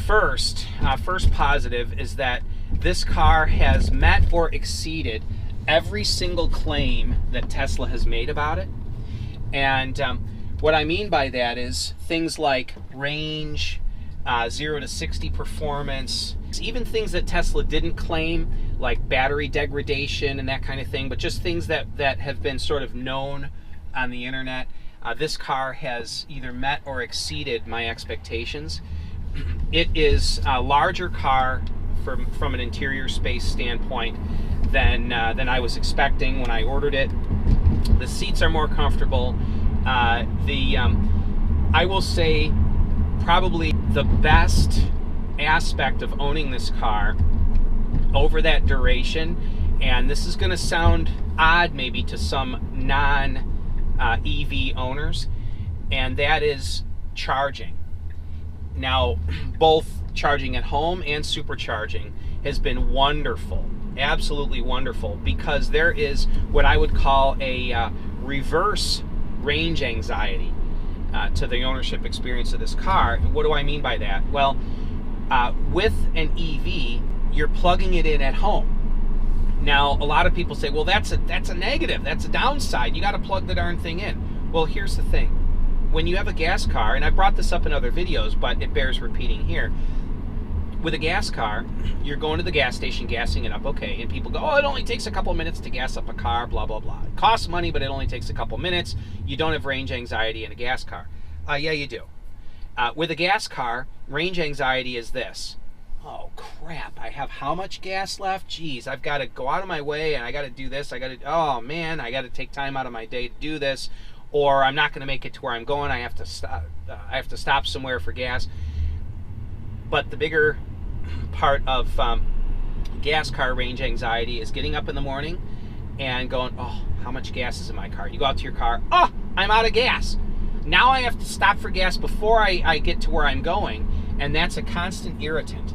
first positive is that this car has met or exceeded every single claim that Tesla has made about it. And what I mean by that is things like range, 0 to 60 performance, even things that Tesla didn't claim, like battery degradation and that kind of thing, but just things that have been sort of known on the internet. This car has either met or exceeded my expectations. It is a larger car from an interior space standpoint than I was expecting when I ordered it. The seats are more comfortable. I will say probably the best aspect of owning this car over that duration, and this is going to sound odd maybe to some non-EV owners, and that is charging. Now, both charging at home and supercharging has been wonderful, absolutely wonderful, because there is what I would call a reverse range anxiety to the ownership experience of this car. What do I mean by that? Well, with an EV, you're plugging it in at home. Now, a lot of people say, well, that's a negative, that's a downside. You got to plug the darn thing in. Well, here's the thing. When you have a gas car, and I've brought this up in other videos, but it bears repeating here. With a gas car, you're going to the gas station, gassing it up, okay, and people go, oh, it only takes a couple minutes to gas up a car, blah, blah, blah. It costs money, but it only takes a couple minutes. You don't have range anxiety in a gas car. Yeah, you do. With a gas car, range anxiety is this. Oh, crap, I have how much gas left? Geez, I've got to go out of my way, and I got to do this. Oh, man, I got to take time out of my day to do this, or I'm not going to make it to where I'm going. I have to stop somewhere for gas. But the bigger part of gas car range anxiety is getting up in the morning and going, oh, how much gas is in my car? You go out to your car, oh, I'm out of gas. Now I have to stop for gas before I get to where I'm going, and that's a constant irritant.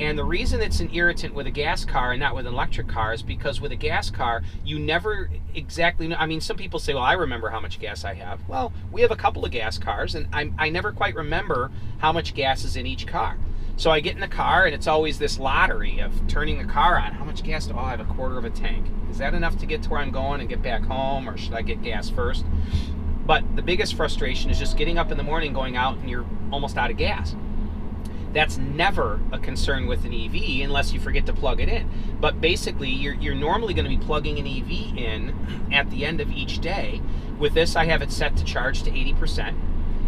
And the reason it's an irritant with a gas car and not with an electric car is because with a gas car, you never exactly know. I mean, some people say, well, I remember how much gas I have. Well, we have a couple of gas cars, and I never quite remember how much gas is in each car. So I get in the car, and it's always this lottery of turning the car on. How much gas do I have? A quarter of a tank. Is that enough to get to where I'm going and get back home, or should I get gas first? But the biggest frustration is just getting up in the morning, going out, and you're almost out of gas. That's never a concern with an EV unless you forget to plug it in. But basically, you're normally going to be plugging an EV in at the end of each day. With this, I have it set to charge to 80%.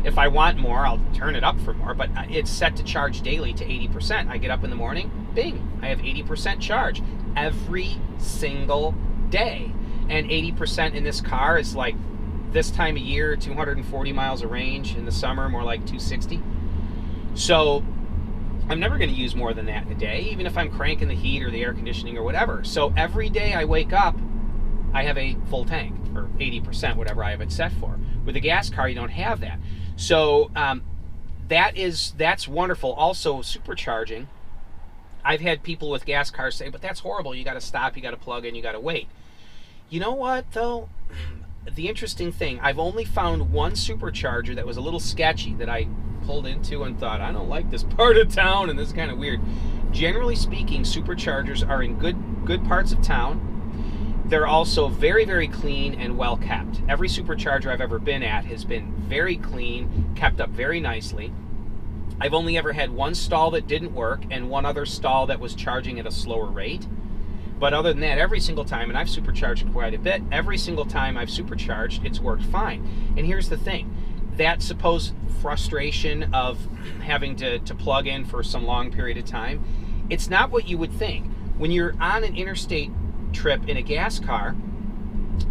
If I want more, I'll turn it up for more, but it's set to charge daily to 80%. I get up in the morning, bing, I have 80% charge every single day. And 80% in this car is like this time of year, 240 miles of range. In the summer, more like 260. So I'm never going to use more than that in a day, even if I'm cranking the heat or the air conditioning or whatever. So every day I wake up, I have a full tank, or 80%, whatever I have it set for. With a gas car, you don't have that. So that's wonderful. Also, supercharging. I've had people with gas cars say, but that's horrible. You got to stop, you got to plug in, you got to wait. You know what, though? The interesting thing, I've only found one supercharger that was a little sketchy that I pulled into and thought, I don't like this part of town, and this is kind of weird. Generally speaking, superchargers are in good parts of town. They're also very, very clean and well kept. Every supercharger I've ever been at has been very clean, kept up very nicely. I've only ever had one stall that didn't work and one other stall that was charging at a slower rate. But other than that, every single time, and I've supercharged quite a bit, every single time I've supercharged, it's worked fine. And here's the thing. That supposed frustration of having to plug in for some long period of time, it's not what you would think. When you're on an interstate trip in a gas car,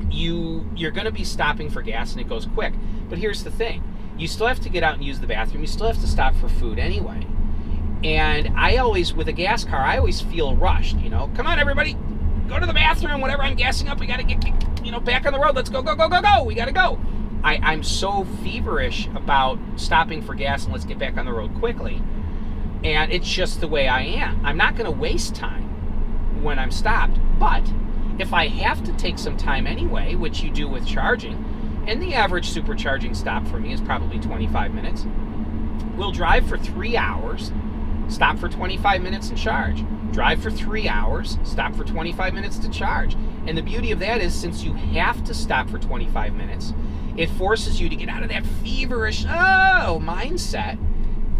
you're going to be stopping for gas and it goes quick. But here's the thing. You still have to get out and use the bathroom. You still have to stop for food anyway. And I always, with a gas car, I always feel rushed, you know. Come on, everybody, go to the bathroom. Whenever I'm gassing up, we got to get, back on the road. Let's go, go, go, go, go. We got to go. I'm so feverish about stopping for gas and let's get back on the road quickly. And it's just the way I am. I'm not going to waste time when I'm stopped. But if I have to take some time anyway, which you do with charging, and the average supercharging stop for me is probably 25 minutes, we'll drive for 3 hours, stop for 25 minutes and charge. Drive for 3 hours, stop for 25 minutes to charge. And the beauty of that is, since you have to stop for 25 minutes, it forces you to get out of that feverish mindset.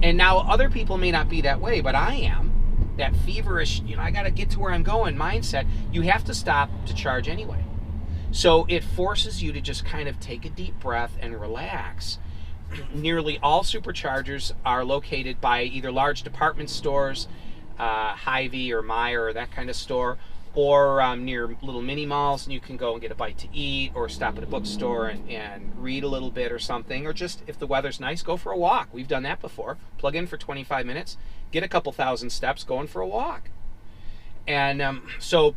And now other people may not be that way, but I am. That feverish, I got to get to where I'm going mindset. You have to stop to charge anyway. So it forces you to just kind of take a deep breath and relax. Nearly all superchargers are located by either large department stores, Hy-Vee or Meijer or that kind of store, or near little mini malls, and you can go and get a bite to eat, or stop at a bookstore and read a little bit or something, or just, if the weather's nice, go for a walk. We've done that before. Plug in for 25 minutes, get a couple thousand steps going for a walk. And so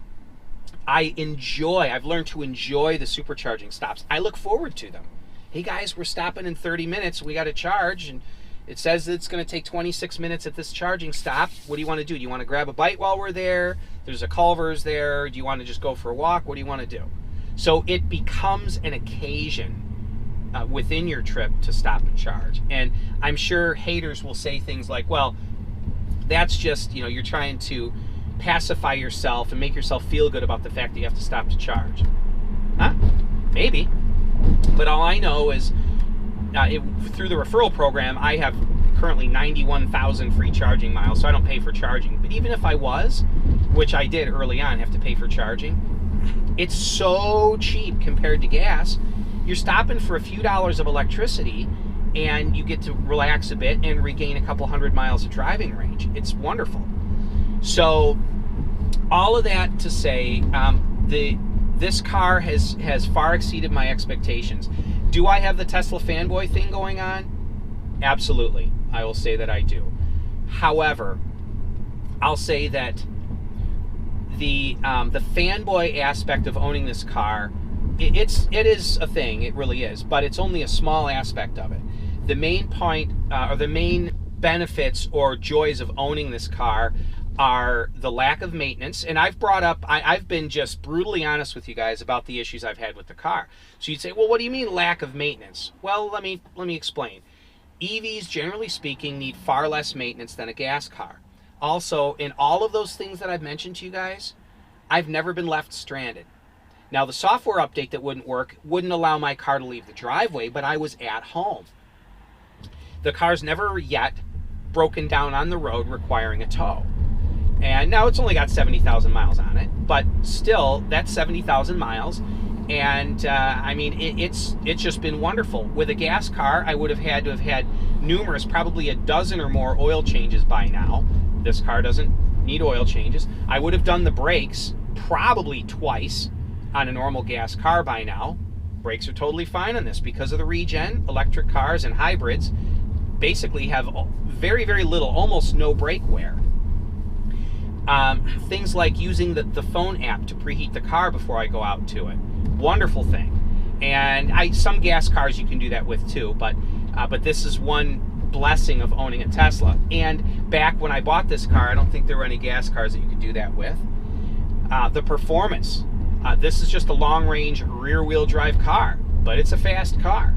I've learned to enjoy the supercharging stops. I look forward to them. Hey guys, we're stopping in 30 minutes. We got to charge, and it says it's going to take 26 minutes at this charging stop. What do you want to do? Do you want to grab a bite while we're there? There's a Culver's there. Do you want to just go for a walk? What do you want to do? So it becomes an occasion within your trip to stop and charge. And I'm sure haters will say things like, well, that's just, you're trying to pacify yourself and make yourself feel good about the fact that you have to stop to charge. Huh? Maybe. But all I know is through the referral program, I have currently 91,000 free charging miles, so I don't pay for charging. But even if I was, which I did early on, have to pay for charging, it's so cheap compared to gas. You're stopping for a few dollars of electricity, and you get to relax a bit and regain a couple hundred miles of driving range. It's wonderful. So all of that to say, this car has far exceeded my expectations. Do I have the Tesla fanboy thing going on? Absolutely. I will say that I do. However, I'll say that the fanboy aspect of owning this car, it is a thing. It really is. But it's only a small aspect of it. The main point, or the main benefits or joys of owning this car are the lack of maintenance. And I've been just brutally honest with you guys about the issues I've had with the car. So you'd say, well, what do you mean lack of maintenance? Well, let me explain. EVs, generally speaking, need far less maintenance than a gas car. Also, in all of those things that I've mentioned to you guys, I've never been left stranded. Now, the software update that wouldn't work wouldn't allow my car to leave the driveway, but I was at home. The car's never yet broken down on the road requiring a tow. And now it's only got 70,000 miles on it, but still, that's 70,000 miles. And I mean, it's just been wonderful. With a gas car, I would have had to have had numerous, probably a dozen or more oil changes by now. This car doesn't need oil changes. I would have done the brakes probably twice on a normal gas car by now. Brakes are totally fine on this because of the regen. Electric cars and hybrids basically have very, very little, almost no brake wear. Things like using the phone app to preheat the car before I go out to it. Wonderful thing. And some gas cars you can do that with too, but this is one blessing of owning a Tesla. And back when I bought this car, I don't think there were any gas cars that you could do that with. The performance. This is just a long-range rear-wheel drive car, but it's a fast car.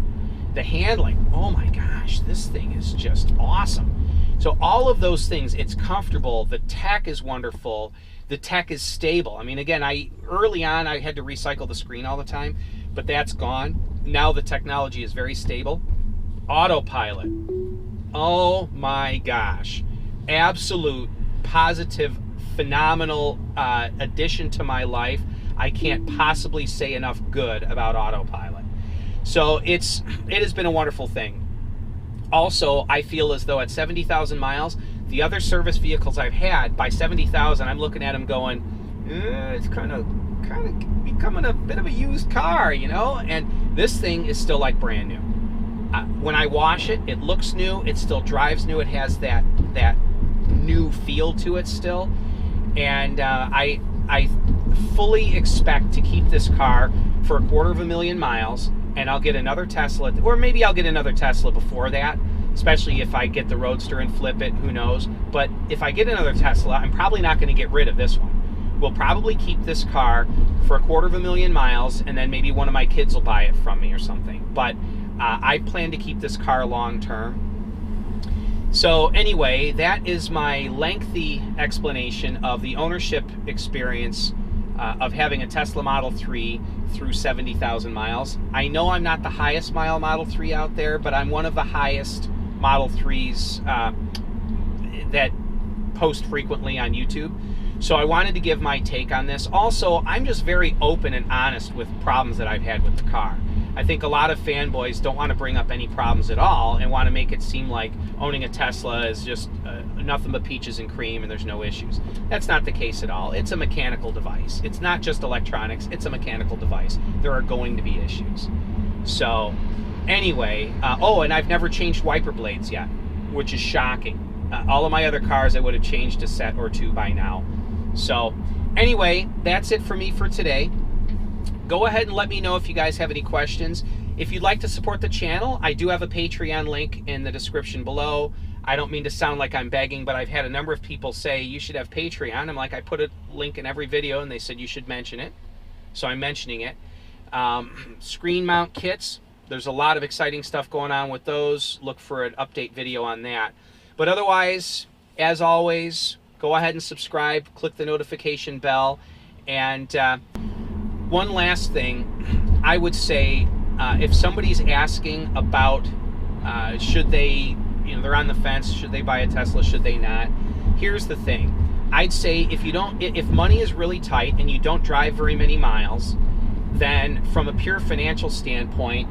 The handling, oh my gosh, this thing is just awesome. So all of those things, it's comfortable, the tech is wonderful, the tech is stable. I mean, again, early on I had to recycle the screen all the time, but that's gone. Now the technology is very stable. Autopilot, oh my gosh, absolute, positive, phenomenal addition to my life. I can't possibly say enough good about autopilot. So it has been a wonderful thing. Also, I feel as though at 70,000 miles, the other service vehicles I've had, by 70,000, I'm looking at them going, it's kind of becoming a bit of a used car, you know? And this thing is still like brand new. When I wash it, it looks new. It still drives new. It has that new feel to it still. And I fully expect to keep this car for 250,000 miles. And I'll get another Tesla, or maybe I'll get another Tesla before that, especially if I get the Roadster and flip it, who knows. But if I get another Tesla, I'm probably not going to get rid of this one. We'll probably keep this car for 250,000 miles, and then maybe one of my kids will buy it from me or something. But I plan to keep this car long term. So anyway, that is my lengthy explanation of the ownership experience of having a Tesla Model 3 through 70,000 miles. I know I'm not the highest mile Model 3 out there, but I'm one of the highest Model 3s that post frequently on YouTube. So I wanted to give my take on this. Also, I'm just very open and honest with problems that I've had with the car. I think a lot of fanboys don't want to bring up any problems at all and want to make it seem like owning a Tesla is just nothing but peaches and cream and there's no issues. That's not the case at all. It's a mechanical device. It's not just electronics, it's a mechanical device. There are going to be issues. So anyway, oh, and I've never changed wiper blades yet, which is shocking. All of my other cars I would have changed a set or two by now. So anyway, that's it for me for today. Go ahead and let me know if you guys have any questions. If you'd like to support the channel, I do have a Patreon link in the description below. I don't mean to sound like I'm begging, but I've had a number of people say you should have Patreon. I'm like, I put a link in every video and they said you should mention it. So I'm mentioning it. Screen mount kits. There's a lot of exciting stuff going on with those. Look for an update video on that. But otherwise, as always, go ahead and subscribe, click the notification bell. And one last thing, I would say if somebody's asking about should they, they're on the fence, should they buy a Tesla, should they not? Here's the thing. I'd say if money is really tight and you don't drive very many miles, then from a pure financial standpoint,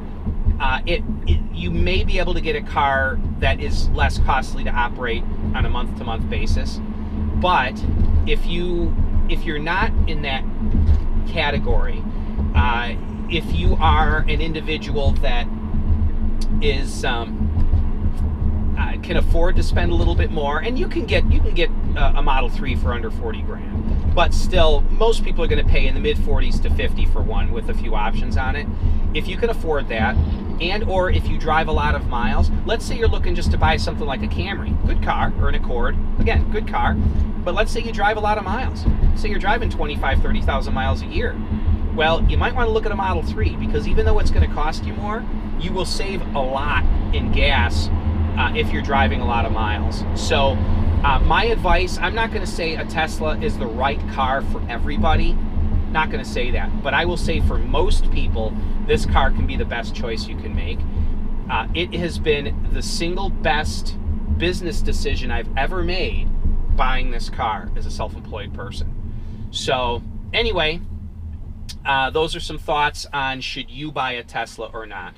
you may be able to get a car that is less costly to operate on a month-to-month basis. But if you're not in that category, if you are an individual that is can afford to spend a little bit more, and you can get a Model 3 for under 40 grand, but still most people are going to pay in the mid 40s to 50 for one with a few options on it. If you can afford that, and or if you drive a lot of miles, let's say you're looking just to buy something like a Camry, good car, or an Accord, again, good car, but let's say you drive a lot of miles. Say you're driving 25, 30,000 miles a year. Well, you might want to look at a Model 3, because even though it's going to cost you more, you will save a lot in gas if you're driving a lot of miles. So my advice, I'm not going to say a Tesla is the right car for everybody. Not going to say that, but I will say for most people, this car can be the best choice you can make. It has been the single best business decision I've ever made buying this car as a self-employed person. So anyway, those are some thoughts on should you buy a Tesla or not.